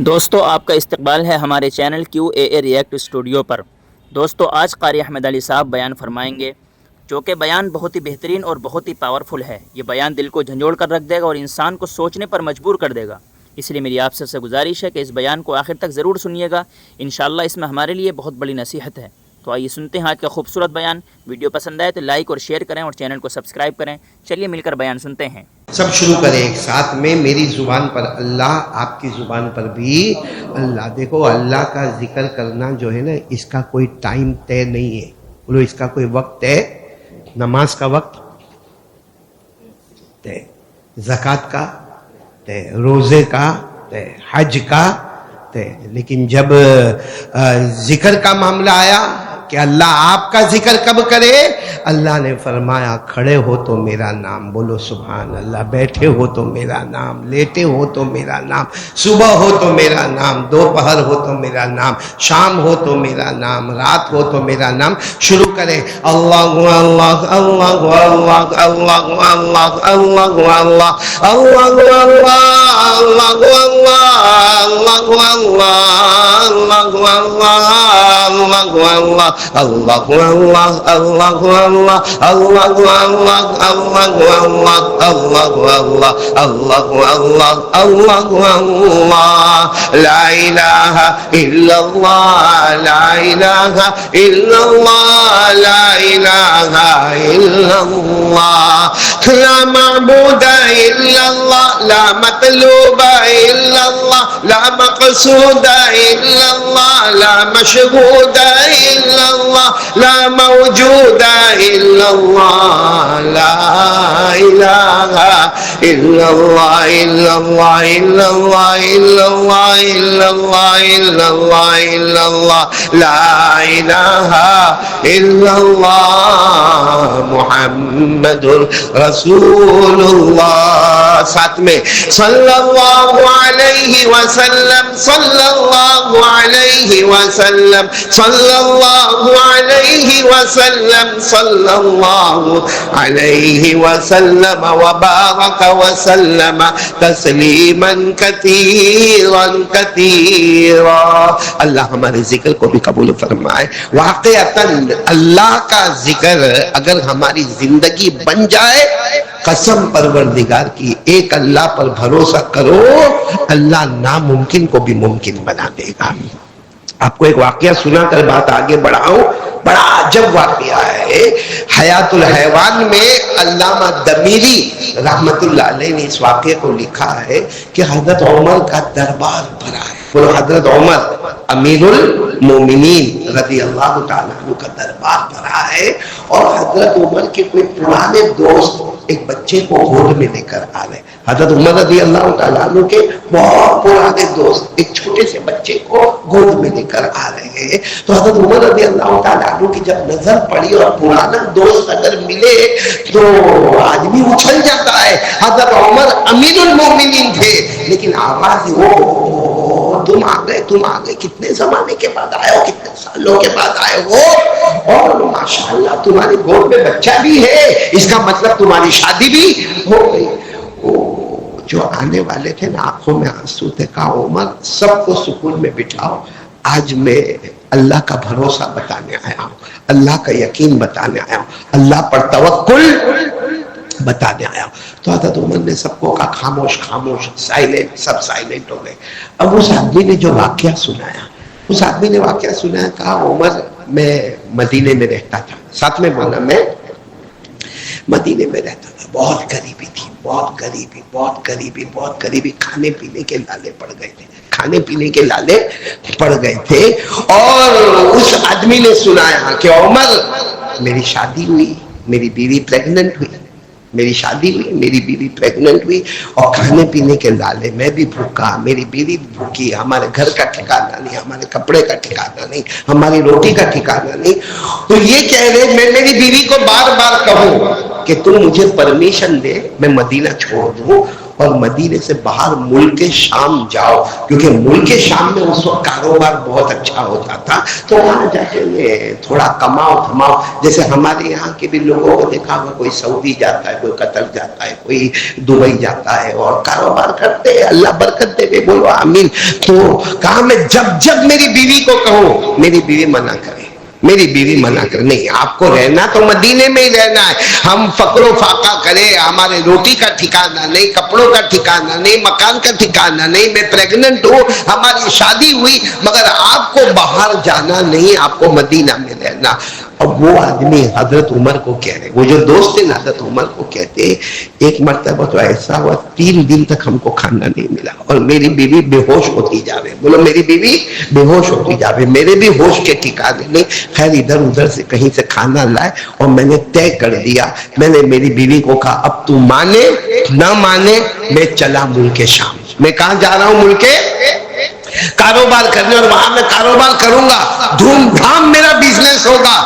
دوستو آپ کا استقبال ہے ہمارے چینل QAA ریئیکٹ اسٹوڈیو پر۔ دوستو آج قاری احمد علی صاحب بیان فرمائیں گے جو کہ بیان بہت ہی بہترین اور بہت ہی پاورفل ہے۔ یہ بیان دل کو جھنجھوڑ کر رکھ دے گا اور انسان کو سوچنے پر مجبور کر دے گا۔ اس لیے میری آپ سے گزارش ہے کہ اس بیان کو آخر تک ضرور سنیے گا، انشاءاللہ اس میں ہمارے لیے بہت بڑی نصیحت ہے۔ تو آئیے سنتے ہیں آج کا خوبصورت بیان۔ ویڈیو پسند آئے تو لائک اور شیئر کریں اور چینل کو سبسکرائب کریں۔ چلیے مل کر بیان سنتے ہیں۔ سب شروع کریں ایک ساتھ میں، میری زبان پر اللہ، آپ کی زبان پر بھی اللہ۔ دیکھو اللہ کا ذکر کرنا جو ہے نا، اس کا کوئی ٹائم طے نہیں ہے۔ بولو اس کا کوئی وقت ہے؟ نماز کا وقت طے، زکوٰۃ کا طے، روزے کا طے، حج کا طے، لیکن جب ذکر کا معاملہ آیا کہ اللہ آپ کا ذکر کب کرے، اللہ نے فرمایا کھڑے ہو تو میرا نام، بولو سبحان اللہ، بیٹھے ہو تو میرا نام، لیٹے ہو تو میرا نام، صبح ہو تو میرا نام، دوپہر ہو تو میرا نام، شام ہو تو میرا نام، رات ہو تو میرا نام۔ شروع کریں، اللہ اللہ اللہ اللہ اللہ اللہ اللہ اللہ اللہ اللہ اللہ اللہ اللہ، لا الہ الا اللہ، لا الہ الا اللہ، لا الہ الا اللہ، لا معبود الا اللہ، لا مطلوب الا اللہ، لا مقصود الا اللہ، لا مشہود الا اللہ، لا موجود الا اللہ، لا الہ الا اللہ الا اللہ الا اللہ الا اللہ الا اللہ الا اللہ الا اللہ، لا الہ الا اللہ محمد رسول اللہ۔ ساتھ میں صلی اللہ علیہ وسلم، صلی اللہ علیہ وسلم، صلی اللہ علیہ وسلم، صلی اللہ علیہ وسلم وبارک وسلم تسلیما کثیرا کثیرا۔ اللہ ہمارے ذکر کو بھی قبول فرمائے۔ واقعتاً اللہ کا ذکر اگر ہماری زندگی بن جائے، قسم پروردگار کی، ایک اللہ پر بھروسہ کرو، اللہ ناممکن کو بھی ممکن بنا دے گا۔ آپ کو ایک واقعہ سنا کر بات آگے بڑھاؤں، بڑا عجب واقعہ ہے۔ حیات الحیوان میں علامہ دمیری رحمت اللہ علیہ نے اس واقعے کو لکھا ہے کہ حضرت عمر کا دربار بھرا ہے۔ بولو حضرت عمر امیر المومنین رضی اللہ تعالیٰ عنہ کا دربار بھرا ہے، اور حضرت عمر کے کوئی پرانے دوست ایک بچے کو گود میں لے کر آ رہے۔ حضرت عمر رضی اللہ تعالیٰ عنہ کے بہت پرانے دوست ایک چھوٹے سے بچے کو گود میں لے کر آ رہے ہیں۔ تو حضرت عمر رضی اللہ تعالیٰ عنہ کی جب نظر پڑی اور پرانا دوست اگر ملے تو آدمی اچھل جاتا ہے۔ حضرت عمر امیر المومنین تھے، لیکن آواز وہ تم آ گئے، تم آ گئے، کتنے زمانے کے بعد آئے ہو، کتنے سالوں کے بعد آئے ہو، اور ماشاءاللہ تمہاری گود میں بچہ بھی ہے، اس کا مطلب تمہاری شادی بھی ہو گئی۔ جو آنے والے تھے نا، آنکھوں میں آنسو تھے، کہا عمر سب کو سکون میں بٹھاؤ، آج میں اللہ کا بھروسہ بتانے آیا ہوں، اللہ کا یقین بتانے آیا ہوں، اللہ پر توکل بتانے آیا ہوں۔ تو حضرت عمر نے سب کو کہا خاموش خاموش، سائلنٹ، سب سائلنٹ ہو گئے۔ اب اس آدمی نے جو واقعہ سنایا، اس آدمی نے واقعہ سنایا، کہا عمر میں مدینے میں رہتا تھا، ساتھ میں بولا میں مدینے میں رہتا تھا، بہت غریبی تھی، بہت غریبی، بہت غریبی، بہت غریبی، کھانے پینے کے لالے پڑ گئے تھے، کھانے پینے کے لالے پڑ گئے تھے۔ اور اس آدمی نے سنایا کہ عمر میری شادی ہوئی، میری بیوی پریگننٹ ہوئی، میری شادی ہوئی، میری بیوی پریگننٹ ہوئی، اور کھانے پینے کے لالے، میں بھی بھوکا، میری بیوی بھوکی، ہمارے گھر کا ٹھکانہ نہیں، ہمارے کپڑے کا ٹھکانہ نہیں، ہماری روٹی کا ٹھکانہ نہیں۔ تو یہ کہہ رہے میں میری بیوی کو بار بار کہوں کہ تم مجھے پرمیشن دے میں مدینہ چھوڑ دوں، اور مدینے سے باہر ملک شام جاؤ، کیونکہ ملک شام میں اس وقت کاروبار بہت اچھا ہوتا تھا، تو وہاں جا کے تھوڑا کماؤ دھماؤ. جیسے ہمارے یہاں کے بھی لوگوں کو دیکھا ہوگا، کوئی سعودی جاتا ہے، کوئی قطر جاتا ہے، کوئی دبئی جاتا ہے اور کاروبار کرتے ہیں. اللہ برکت دے گے، بولو آمین. تو کہا میں جب میری بیوی کو کہوں، میری بیوی منع کرے، میری بیوی منع کر، نہیں آپ کو رہنا تو مدینے میں ہی رہنا ہے. ہم فقر و فاقہ کرے، ہمارے روٹی کا ٹھکانہ نہیں، کپڑوں کا ٹھکانہ نہیں، مکان کا ٹھکانہ نہیں. میں پریگننٹ ہوں، ہماری شادی ہوئی، مگر آپ کو باہر جانا نہیں، آپ کو مدینہ میں رہنا. اب وہ آدمی حضرت عمر کو کہہ رہے، وہ جو دوست تھے حضرت عمر کو کہتے، ایک مرتبہ تو ایسا ہوا 3 دن تک ہم کو کھانا نہیں ملا اور میری بیوی بے ہوش ہوتی جاوے. بولو میری بیوی بے ہوش ہوتی جاوے، میرے بھی ہوش کے ٹھکانے نہیں. خیر ادھر ادھر سے کہیں سے کھانا لائے اور میں نے طے کر دیا. میں نے میری بیوی کو کہا اب تو مانے نہ مانے میں چلا ملک شام. میں کہاں جا رہا ہوں؟ ملک کاروبار کرنے، اور وہاں میں کاروبار کروں گا، دھوم دھام میرا بزنس ہوگا،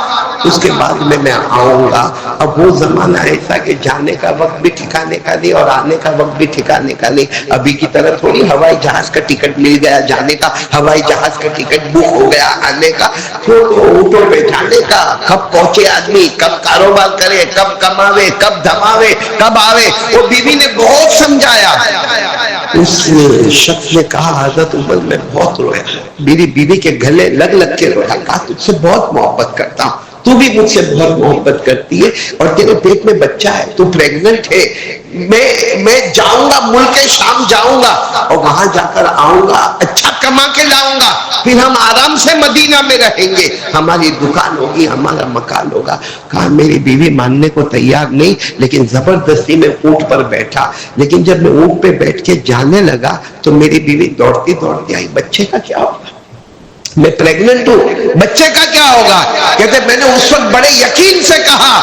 اس کے بعد میں آؤں گا. اب وہ زمانہ ایسا کہ جانے کا وقت بھی ٹھکانے کا نہیں اور آنے کا وقت بھی ٹھکانے کا نہیں. ابھی کی طرح تھوڑی ہوائی جہاز کا ٹکٹ مل گیا جانے کا، ہوائی جہاز کا ٹکٹ بک ہو گیا آنے کا. تو اونٹوں پہ جانے کا، کب پہنچے آدمی، کب کاروبار کرے، کب کماوے، کب دھماوے، کب آوے. وہ بیوی نے بہت سمجھایا. اس شخص نے کہا حضرت عمر میں بہت رویا، میری بیوی کے گلے لگ کے رویا. کہا تجھ سے بہت محبت کرتا ہوں، تو بھی مجھ سے بہت محبت کرتی ہے، اور تیرے پیٹ میں بچہ ہے، تو پریگننٹ ہے. میں جاؤں گا ملک شام جاؤں گا اور وہاں جا کر آؤں گا، اچھا کما کے لاؤں گا، پھر ہم آرام سے مدینہ میں رہیں گے، ہماری دکان ہوگی، ہمارا مکان ہوگا. کہا میری بیوی ماننے کو تیار نہیں، لیکن زبردستی میں اونٹ پر بیٹھا. لیکن جب میں اونٹ پہ بیٹھ کے جانے لگا تو میری بیوی دوڑتی دوڑتی آئی، بچے کا کیا ہوگا؟ میں پریگننٹ ہوں، بچے کا کیا ہوگا؟ کہتے میں نے اس وقت بڑے یقین سے کہا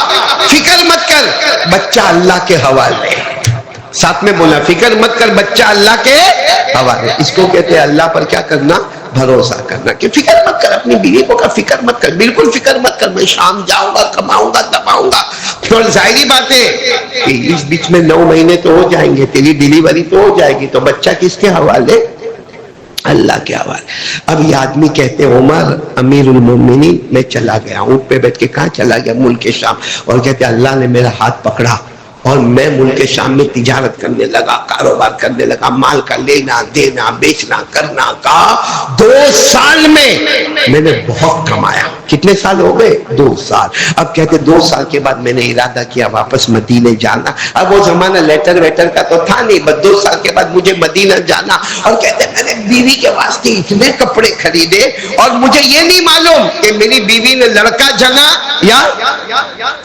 فکر مت کر، بچہ اللہ کے حوالے. ساتھ میں بولا فکر مت کر، بچہ اللہ کے حوالے. اس کو کہتے ہیں اللہ پر کیا کرنا؟ بھروسہ کرنا. کہ فکر مت کر، اپنی بیوی کو کہا فکر مت کر، بالکل فکر مت کر، میں شام جاؤں گا، کماؤں گا، دباؤں گا. اور ظاہری بات ہے کہ اس بیچ میں 9 مہینے تو ہو جائیں گے، تیری ڈیلیوری تو ہو جائے گی، تو بچہ کس کے حوالے؟ اللہ کے حوالے. اب یہ آدمی کہتے عمر امیر المومنین میں چلا گیا، اونٹ پہ بیٹھ کے کہاں چلا گیا؟ ملک شام. اور کہتے اللہ نے میرا ہاتھ پکڑا اور میں ملک شام میں تجارت کرنے لگا، کاروبار کرنے لگا، مال کا لینا دینا بیچنا کرنا. کہا 2 سال میں نے بہت کمایا. کتنے سال ہو گئے؟ 2 سال. اب کہتے 2 سال کے بعد میں نے ارادہ کیا واپس مدینے جانا. اب وہ زمانہ لیٹر ویٹر کا تو تھا نہیں، بس 2 سال کے بعد مجھے مدینہ جانا. اور کہتے میں نے بیوی کے واسطے اتنے کپڑے خریدے، اور مجھے یہ نہیں معلوم کہ میری بیوی نے لڑکا جنا یا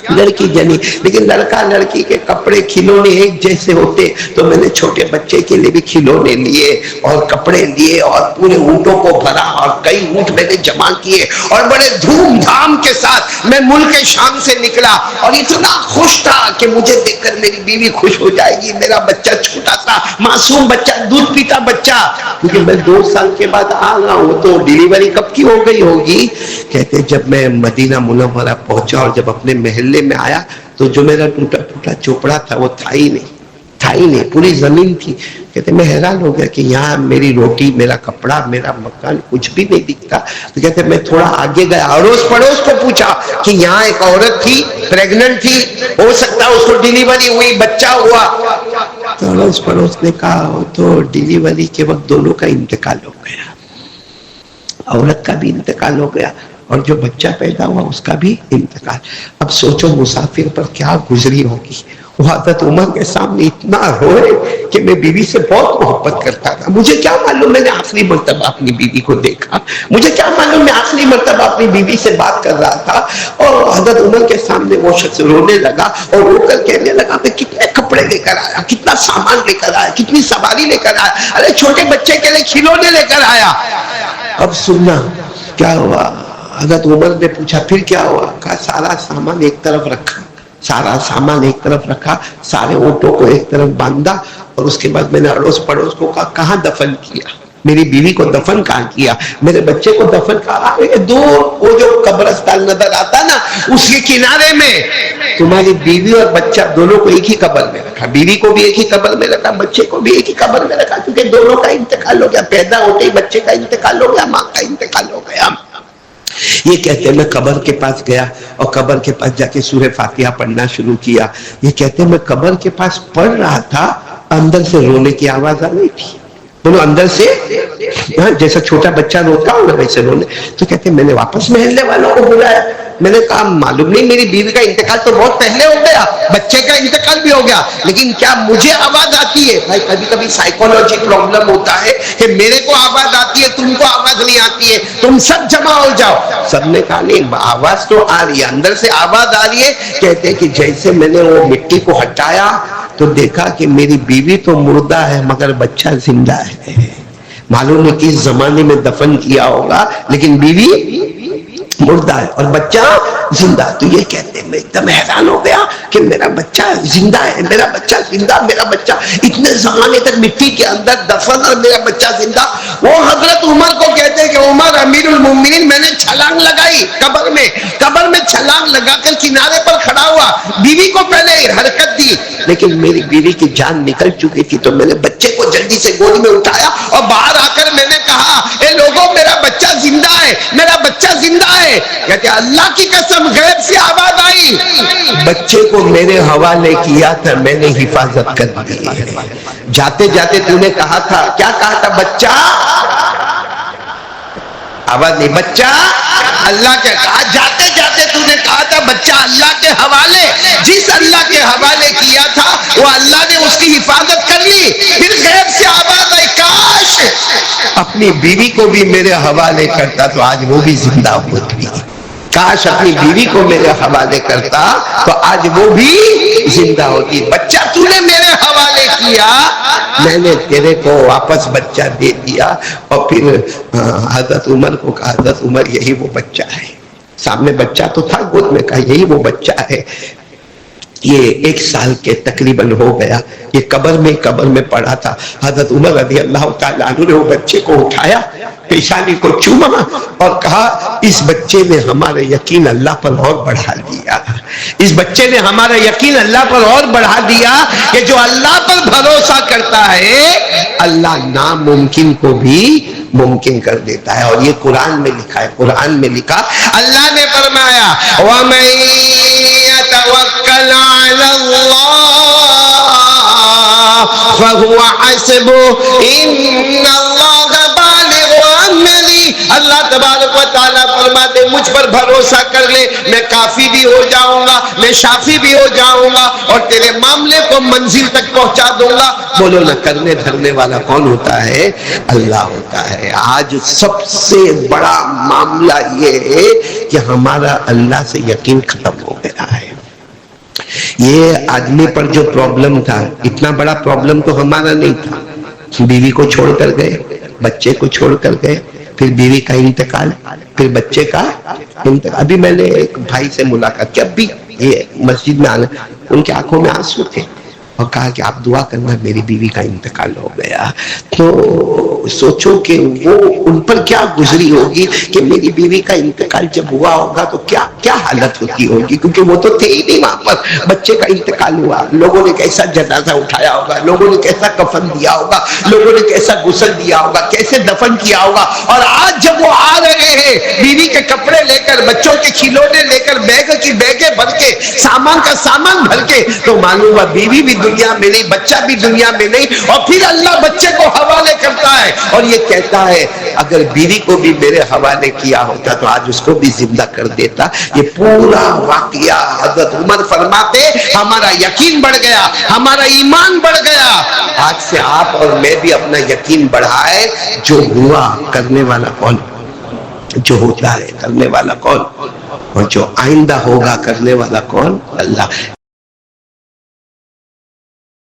لڑکی جنی، لیکن لڑکا لڑکی کے کپڑے کھلونے ایک جیسے ہوتے. تو میں نے چھوٹے بچے کے لیے بھی کھلونے لیے اور کپڑے لیے اور پورے اونٹوں کو بھرا اور کئی اونٹ میں نے جمع کیے اور بڑے دھوم دھام کے ساتھ میں ملک شام سے نکلا. اور اتنا خوش تھا کہ مجھے دیکھ کر میری بیوی خوش ہو جائے گی، میرا بچہ چھوٹا سا معصوم بچہ، دودھ پیتا بچہ. کیونکہ میں 2 سال کے بعد آ رہا ہوں، تو ڈیلیوری کب کی ہو گئی ہوگی؟ کہتے جب میں مدینہ منورہ پہنچا اور جب اپنے محلے میں آیا تو جو میرا ٹوٹا ٹوٹا چوپڑا تھا وہ تھا ہی نہیں، پوری زمین تھی. کہتے میں حیران ہو گیا کہ یہاں میری روٹی، میرا کپڑا، میرا مکان کچھ بھی نہیں دکھتا. تو کہتے میں تھوڑا آگے گیا، اڑوس پڑوس کو پوچھا کہ یہاں ایک عورت تھی، پریگننٹ تھی، ہو سکتا اس کو ڈیلیوری ہوئی، بچہ ہوا. تو اڑوس پڑوس نے کہا تو ڈیلیوری کے وقت دونوں کا انتقال ہو گیا، عورت کا بھی انتقال ہو گیا اور جو بچہ پیدا ہوا اس کا بھی انتقال. اب سوچو مسافر پر کیا گزری ہوگی. وہ حضرت عمر کے سامنے اتنا روئے کہ میں بیوی سے بہت محبت کرتا تھا. مجھے کیا معلوم میں نے آخری مرتبہ اپنی بیوی کو دیکھا، مجھے کیا معلوم میں آخری مرتبہ اپنی بیوی سے بات کر رہا تھا. اور حضرت عمر کے سامنے وہ شخص رونے لگا اور رو کر کہنے لگا میں کتنے کپڑے لے کر آیا، کتنا سامان لے کر آیا، کتنی سواری لے کر آیا، ارے چھوٹے بچے کے لیے کھلونے لے کر آیا. اب سننا کیا ہوا. حضرت عمر نے پوچھا پھر کیا ہوا؟ کہا سارا سامان ایک طرف رکھا، سارا سامان ایک طرف رکھا، سارے اونٹوں کو ایک طرف باندھا، اور اس کے بعد میں نے اڑوس پڑوس کو کہا کہاں دفن کیا؟ میری بیوی کو دفن کہاں کیا, میرے بچے کو دفن کہاں, دور وہ جو قبرستان نظر آتا نا اس کے کنارے میں تمہاری بیوی اور بچہ دونوں کو ایک ہی قبر میں رکھا, بیوی کو بھی ایک ہی قبر میں رکھا, بچے کو بھی ایک ہی قبر میں رکھا, کیونکہ دونوں کا انتقال ہو گیا, پیدا ہوتے ہی بچے کا انتقال ہو گیا, ماں کا انتقال ہو گیا. یہ کہتے ہیں میں قبر کے پاس گیا اور قبر کے پاس جا کے سورہ فاتحہ پڑھنا شروع کیا. یہ کہتے ہیں میں قبر کے پاس پڑھ رہا تھا, اندر سے رونے کی آواز آ رہی تھی, بولو اندر سے جیسا چھوٹا بچہ روتا ہو نا ویسے رونے. تو کہتے ہیں میں نے واپس محلے والوں کو بلایا, میں نے کہا معلوم نہیں میری بیوی کا انتقال تو بہت پہلے ہو گیا, بچے کا انتقال بھی ہو گیا, لیکن کیا مجھے آواز آتی ہے؟ بھائی کبھی کبھی سائیکولوجی پرابلم ہوتا ہے کہ میرے کو آواز آتی ہے تم کو آواز نہیں آتی ہے, تم سب جمع ہو جاؤ. سب نے کہا نہیں آواز تو آ رہی ہے, اندر سے آواز آ رہی ہے. کہتے کہ جیسے میں نے وہ مٹی کو ہٹایا تو دیکھا کہ میری بیوی تو مردہ ہے مگر بچہ زندہ ہے. معلوم نہیں کس زمانے میں دفن کیا ہوگا, لیکن بیوی مردہ ہے اور بچہ زندہ. تو یہ کہتے ہیں میں ایک دم حیران ہو گیا کہ میرا بچہ زندہ ہے, میرا بچہ زندہ, میرا بچہ اتنے زمانے تک مٹی کے اندر دفن اور میرا بچہ زندہ. وہ حضرت عمر کو کہتے ہیں کہ عمر امیر المومنین میں نے چھلانگ لگائی قبر میں چھلانگ لگا کر کنارے پر کھڑا ہوا, بیوی کو پہلے حرکت دی, لیکن میری بیوی کی جان نکل چکی تھی. تو میں نے بچے کو جلدی سے گود میں اٹھایا اور باہر آ کر میں نے کہا اے لوگوں میرا بچہ زندہ ہے, میرا بچہ زندہ ہے. کہتے اللہ کی قسم غیب سے آواز آئی, بچے کو میرے حوالے کیا تھا, میں نے حفاظت کر دی. جاتے جاتے تو نے کہا تھا, کیا کہا تھا؟ بچہ, آواز نہیں, بچہ اللہ کے, کہا جاتے جاتے تو نے کہا تھا بچہ اللہ کے حوالے. جس اللہ کے حوالے کیا تھا وہ اللہ نے اس کی حفاظت کر لی. پھر غیب سے آواز آئی کاش اپنی بیوی کو بھی میرے حوالے کرتا تو آج وہ بھی زندہ ہوتی, کاش اپنی بیوی کو میرے حوالے کرتا تو آج وہ بھی زندہ ہوتی. بچہ تو نے میرے حوالے کیا, میں نے تیرے کو واپس بچہ دے دیا. اور پھر حضرت عمر کو کہا حضرت عمر یہی وہ بچہ ہے. سامنے بچہ تو تھا گود میں, کہا یہی وہ بچہ ہے. یہ 1 سال کے تقریباً ہو گیا, یہ قبر میں پڑا تھا. حضرت عمر رضی اللہ تعالیٰ عنہ نے وہ بچے کو اٹھایا, پیشانی کو چوما اور کہا اس بچے نے ہمارا یقین اللہ پر اور بڑھا دیا, اس بچے نے ہمارا یقین اللہ پر اور بڑھا دیا کہ جو اللہ پر بھروسہ کرتا ہے اللہ ناممکن کو بھی ممکن کر دیتا ہے. اور یہ قرآن میں لکھا ہے, قرآن میں لکھا, اللہ نے فرمایا وَمَن يَتَوَكَّلْ عَلَى اللَّهِ فَهُوَ حَسْبُهُ إِنَّ اللَّهَ بَالِغُ أَمْرِهِ. اللہ تبارک و تعالیٰ فرماتے مجھ پر بھروسہ کر لے, میں کافی بھی ہو جاؤں گا, میں شافی بھی ہو جاؤں گا اور تیرے معاملے کو منزل تک پہنچا دوں گا. بولو نہ کرنے دھرنے والا کون ہوتا ہے؟ اللہ ہوتا ہے. آج سب سے بڑا معاملہ یہ ہے کہ ہمارا اللہ سے یقین ختم ہو گیا ہے. یہ آدمی پر جو پرابلم تھا, اتنا بڑا پرابلم تو ہمارا نہیں تھا. بیوی کو چھوڑ کر گئے, بچے کو چھوڑ کر گئے, پھر بیوی کا انتقال, پھر بچے کا انتقال. ابھی میں نے ایک بھائی سے ملاقات کی, اب بھی یہ مسجد میں آنا, ان کی آنکھوں میں آنسو تھے اور کہا کہ آپ دعا کرنا میری بیوی کا انتقال ہو گیا. تو سوچو کہ وہ ان پر کیا گزری ہوگی کہ میری بیوی کا انتقال جب ہوا ہوگا تو کیا حالت ہوتی ہوگی, کیونکہ وہ تو تھے ہی نہیں وہاں پر. بچے کا انتقال ہوا, لوگوں نے کیسا جنازہ اٹھایا ہوگا, لوگوں نے کیسا کفن دیا ہوگا, لوگوں نے کیسا غسل دیا ہوگا, کیسے دفن کیا ہوگا. اور آج جب وہ آ رہے ہیں بیوی کے کپڑے لے کر, بچوں کے کھلونے لے کر, بیگ کی بیگیں بھر کے, سامان کا سامان بھر کے, تو معلوم ہوا بیوی بھی دنیا میں نہیں, بچہ بھی دنیا میں نہیں. اور پھر اللہ بچے کو حوالے کرتا ہے اور یہ کہتا ہے اگر بیوی کو بھی میرے حوالے کیا ہوتا تو آج اس کو بھی زندہ کر دیتا. یہ پورا واقعہ حضرت عمر فرماتے ہمارا یقین بڑھ گیا, ہمارا ایمان بڑھ گیا. آج سے آپ اور میں بھی اپنا یقین بڑھائے. جو ہوا کرنے والا کون, جو ہوتا ہے کرنے والا کون, اور جو آئندہ ہوگا کرنے والا کون, اللہ.